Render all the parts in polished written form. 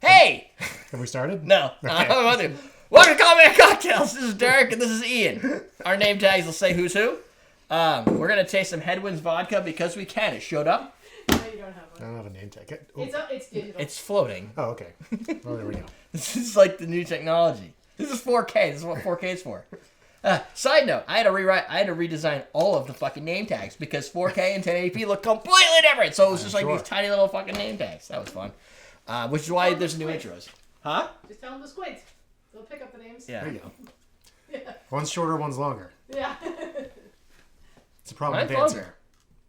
Hey! Have we started? No. Okay. Welcome to Coffee and Cocktails. This is Derek and this is Ian. Our name tags will say who's who. We're going to taste some Headwind Vodka because we can. It showed up. No, you don't have I one. don't have a name tag. It's digital. It's floating. Oh, okay. Well, there we go. This is like the new technology. This is 4K. This is what 4K is for. Side note, I had to redesign all of the fucking name tags because 4K and 1080p look completely different. So it was just like these tiny little fucking name tags. That was fun. Which is why there's new intros. Huh? Just tell them the squids. They'll pick up the names. Yeah. There you go. Yeah. One's shorter, one's longer. Yeah. It's a problem with Mine's dance longer. here.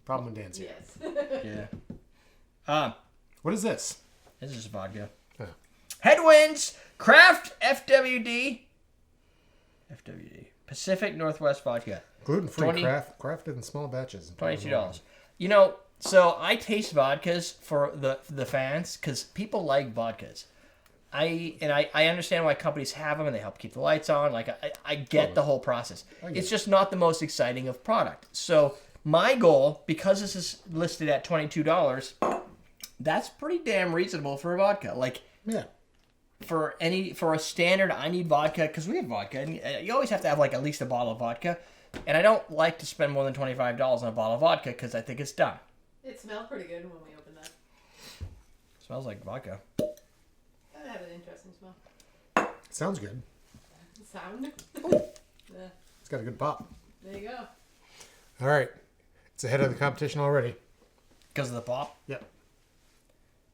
Problem with dance here. Yes. Yeah. What is this? This is just vodka. Oh. Headwinds Craft FWD Pacific Northwest Vodka. Gluten-free, 20 crafted in small batches. $22. You know, so I taste vodkas for the fans because people like vodkas. I understand why companies have them and they help keep the lights on. Like I get the whole process. It's just not the most exciting of product. So my goal, because this is listed at $22, that's pretty damn reasonable for a vodka. Like Yeah. for a standard, I need vodka because we have vodka, and you always have to have like at least a bottle of vodka. And I don't like to spend more than $25 on a bottle of vodka because I think it's dumb. It smelled pretty good when we opened that. Smells like vodka. That had an interesting smell. Sounds good. Sound. Yeah. It's got a good pop. There you go. All right. It's ahead of the competition already. Because of the pop? Yep.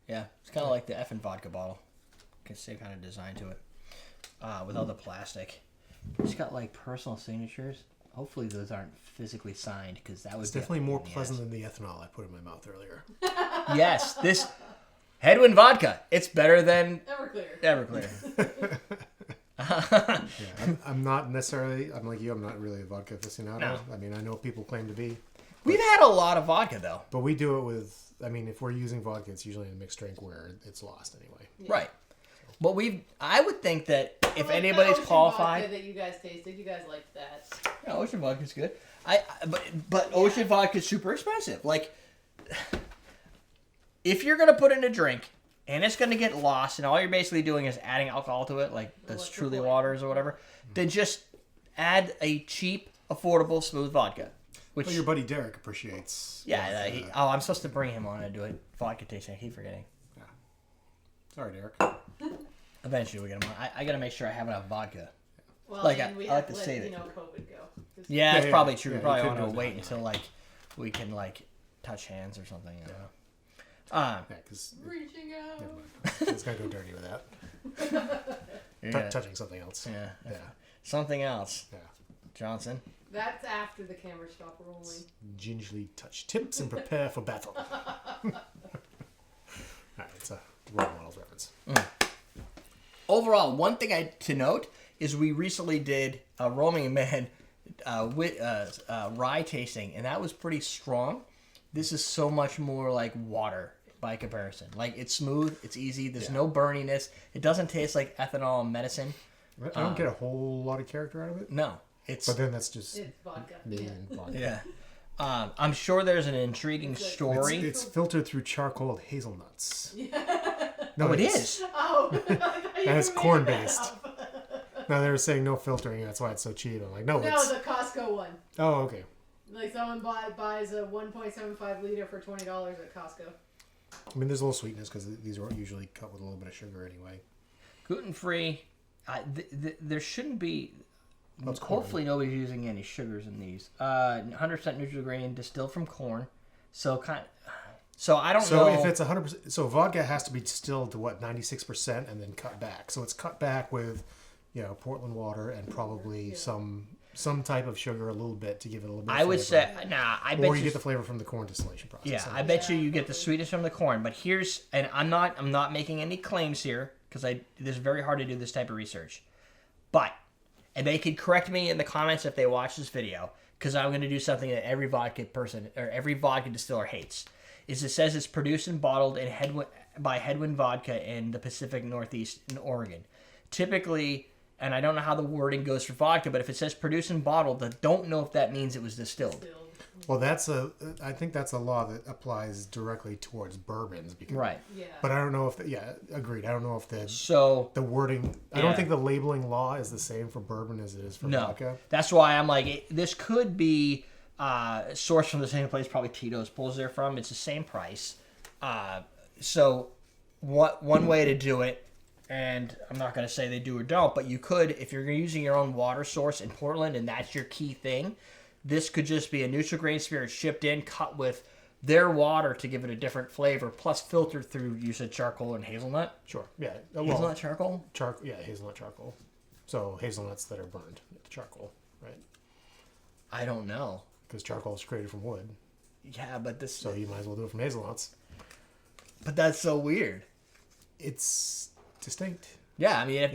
Yeah. It's kind of like the effing vodka bottle. Can same kind of design to it. With all the plastic. It's got like personal signatures. Hopefully those aren't physically signed because that was It's definitely more pleasant than the ethanol I put in my mouth earlier. Yes. This Headwind Vodka. It's better than Everclear. Yeah, I'm not necessarily, I'm like you, I'm not really a vodka aficionado. No. I mean, I know people claim to be. We've had a lot of vodka though. But we do it with, I mean, if we're using vodka, it's usually in a mixed drink where it's lost anyway. Yeah. Right. But I would think that if Like anybody's the ocean qualified, vodka that you guys tasted, you guys liked that. yeah, ocean vodka's good. But ocean vodka's super expensive. Like, if you're gonna put in a drink and it's gonna get lost, and all you're basically doing is adding alcohol to it, like that's What's the Truly point? Waters or whatever, then just add a cheap, affordable, smooth vodka. Which Well, your buddy Derek appreciates. yeah, I'm supposed to bring him on and do a vodka tasting. I keep forgetting. Yeah. Sorry, Derek. Eventually we get him on. I gotta make sure I have enough vodka. Well, Like, and we I like have to to let save it. COVID go. Just- Yeah, that's yeah, probably true. yeah, we probably you want could to do wait that. until like we can like touch hands or something. I don't know. Yeah, because Reaching out. it's going to go dirty with that. Yeah. Touching something else. Yeah. Yeah. Something else. Yeah. Johnson. That's after the camera stopped rolling. Gingerly touch tips and prepare for battle. Alright, it's a role models reference. Overall, one thing to note is we recently did a Roaming Man rye tasting, and that was pretty strong. This is so much more like water by comparison. Like, it's smooth, it's easy, there's no burniness. It doesn't taste like ethanol and medicine. I don't get a whole lot of character out of it. No. It's But then that's just It's vodka. me Yeah. and vodka. yeah. I'm sure there's an intriguing story. It's filtered through charcoal hazelnuts. No, it is. Oh. And it's corn-based. No, they were saying no filtering, that's why it's so cheap. I'm like, no, No, it's... the Costco one. Oh, okay. Like someone buys a 1.75 liter for $20 at Costco. I mean, there's a little sweetness because these are usually cut with a little bit of sugar anyway. Gluten-free. There shouldn't be... That's corn. Hopefully nobody's using any sugars in these. 100% neutral grain, distilled from corn. So I don't know. So if it's 100%, so vodka has to be distilled to what, 96% and then cut back. So it's cut back with, Portland water and probably some type of sugar a little bit to give it a little bit of I would flavor. say, I bet Or you get the flavor from the corn distillation process. Yeah, I bet you get the sweetness from the corn. But and I'm not making any claims here because this is very hard to do this type of research. But, and they could correct me in the comments if they watch this video, because I'm going to do something that every vodka person or every vodka distiller hates. Is it says it's produced and bottled by Headwind Vodka in the Pacific Northeast in Oregon. Typically, and I don't know how the wording goes for vodka, but if it says produced and bottled, I don't know if that means it was distilled. Well, I think that's a law that applies directly towards bourbons. Because, Right. Yeah. But I don't know if, agreed. I don't know if So the wording, I Yeah. don't think the labeling law is the same for bourbon as it is for no, vodka. that's why I'm like, this could be sourced from the same place probably Tito's pulls there from. It's the same price. So one way to do it, and I'm not going to say they do or don't, but you could, if you're using your own water source in Portland and that's your key thing, this could just be a neutral grain spirit shipped in, cut with their water to give it a different flavor, plus filtered through, you said charcoal and hazelnut? Sure. Yeah. Hazelnut charcoal? Hazelnut charcoal. So hazelnuts that are burned with charcoal, right? I don't know. Because charcoal is created from wood. Yeah, but this... So you might as well do it from hazelnuts. But that's so weird. It's distinct. Yeah, I mean, if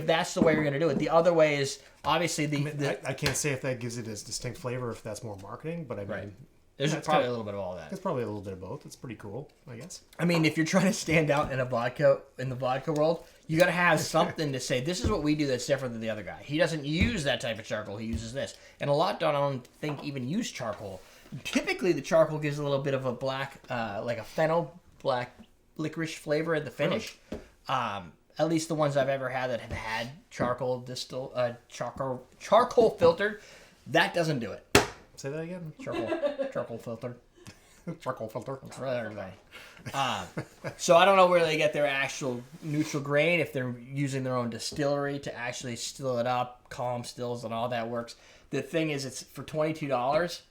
that's the way you're going to do it. The other way is, obviously, I can't say if that gives it its distinct flavor, if that's more marketing, but I mean... Right. There's it's probably got- a little bit of all that. It's probably a little bit of both. It's pretty cool, I guess. I mean, if you're trying to stand out in the vodka world, you got to have something to say. This is what we do that's different than the other guy. He doesn't use that type of charcoal. He uses this, and a lot don't think even use charcoal. Typically, the charcoal gives a little bit of a black, like a fennel black licorice flavor in the finish. At least the ones I've ever had that have had charcoal charcoal filtered, that doesn't do it. Say that again? Charcoal filtered. Charcoal filter. For everybody. So I don't know where they get their actual neutral grain, if they're using their own distillery to actually still it up, calm stills and all that works. The thing is, it's for $22.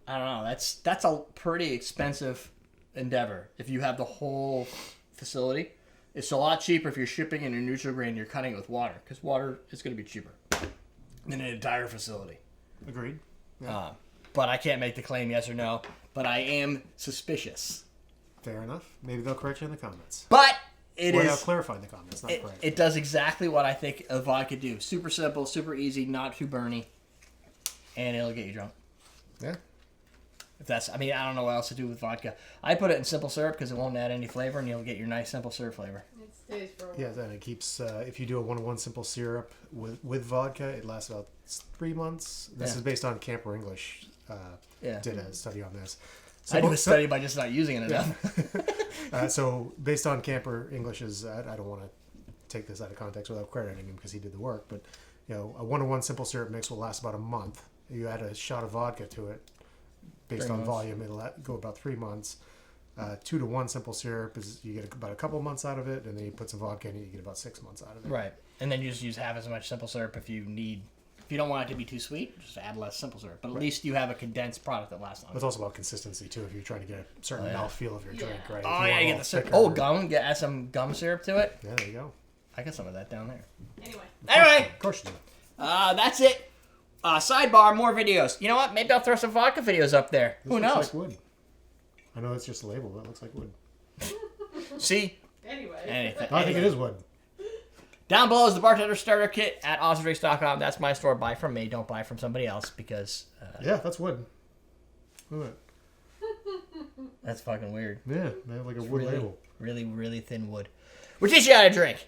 I don't know. That's a pretty expensive endeavor if you have the whole facility. It's a lot cheaper if you're shipping in a neutral grain. You're cutting it with water because water is going to be cheaper than an entire facility. Agreed. Yeah. But I can't make the claim yes or no. But I am suspicious. Fair enough. Maybe they'll correct you in the comments. But it Or is. they'll clarify in the comments, not correct. It does exactly what I think a vodka do. Super simple, super easy, not too burny, and it'll get you drunk. Yeah. If that's, I mean, I don't know what else to do with vodka. I put it in simple syrup because it won't add any flavor, and you'll get your nice simple syrup flavor. It stays for a while. Yeah, and it keeps, if you do a 1-to-1 simple syrup with vodka, it lasts about 3 months. This is based on Camper English. Did a study on this. So I do a study by just not using it enough. So based on Camper English's, I don't want to take this out of context without crediting him because he did the work, but a 1-to-1 simple syrup mix will last about a month. You add a shot of vodka to it, based 3 on months. volume, it'll go about 3 months. 2-to-1 simple syrup is you get about a couple months out of it, and then you put some vodka in it, you get about 6 months out of it. Right. And then you just use half as much simple syrup if you need. If you don't want it to be too sweet, just add less simple syrup. But at least you have a condensed product that lasts But longer. it's also about consistency too. If you're trying to get a certain mouthfeel of your drink, right? If Oh, you yeah, want you a get little the syrup. thicker- Oh, gum. Add some gum syrup to it. Yeah, there you go. I got some of that down there. Anyway. Of course you do. That's it. Sidebar, more videos. You know what? Maybe I'll throw some vodka videos up there. This Who looks knows? like wood. I know it's just a label, but it looks like wood. See? Anyway. Anything. I think it is wood. Down below is the bartender starter kit at awesomeDrinks.com. That's my store. Buy from me. Don't buy from somebody else because Yeah, that's wood. Look at that's fucking weird. that. Yeah, they have like a wood Really, label. really, really thin wood. We're teaching you how to drink.